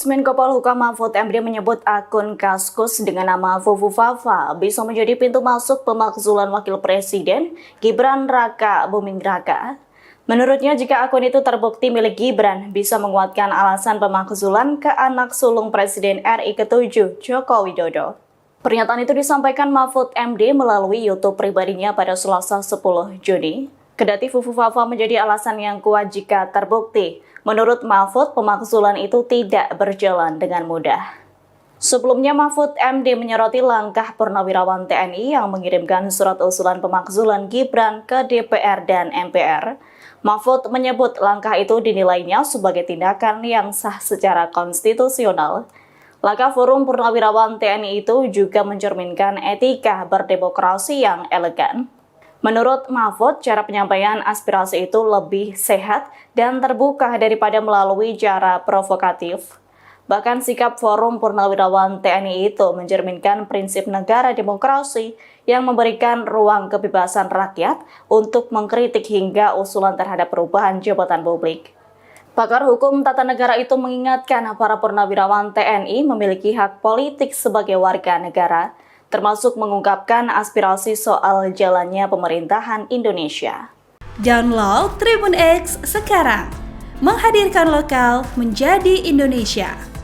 Menko Polhukam Mahfud MD menyebut akun Kaskus dengan nama Fufu Fafa bisa menjadi pintu masuk pemakzulan Wakil Presiden Gibran Raka Buming Raka. Menurutnya, jika akun itu terbukti milik Gibran, bisa menguatkan alasan pemakzulan ke anak sulung Presiden RI ke-7, Joko Widodo. Pernyataan itu disampaikan Mahfud MD melalui YouTube pribadinya pada Selasa 10 Juni. Kendati Fufu Fafa menjadi alasan yang kuat jika terbukti, menurut Mahfud pemakzulan itu tidak berjalan dengan mudah. Sebelumnya Mahfud MD menyoroti langkah Purnawirawan TNI yang mengirimkan surat usulan pemakzulan Gibran ke DPR dan MPR. Mahfud menyebut langkah itu dinilainya sebagai tindakan yang sah secara konstitusional. Langkah Forum Purnawirawan TNI itu juga mencerminkan etika berdemokrasi yang elegan. Menurut Mahfud, cara penyampaian aspirasi itu lebih sehat dan terbuka daripada melalui cara provokatif. Bahkan sikap Forum Purnawirawan TNI itu mencerminkan prinsip negara demokrasi yang memberikan ruang kebebasan rakyat untuk mengkritik hingga usulan terhadap perubahan jabatan publik. Pakar hukum tata negara itu mengingatkan para purnawirawan TNI memiliki hak politik sebagai warga negara, termasuk mengungkapkan aspirasi soal jalannya pemerintahan Indonesia. Download Tribun X sekarang, menghadirkan lokal menjadi Indonesia.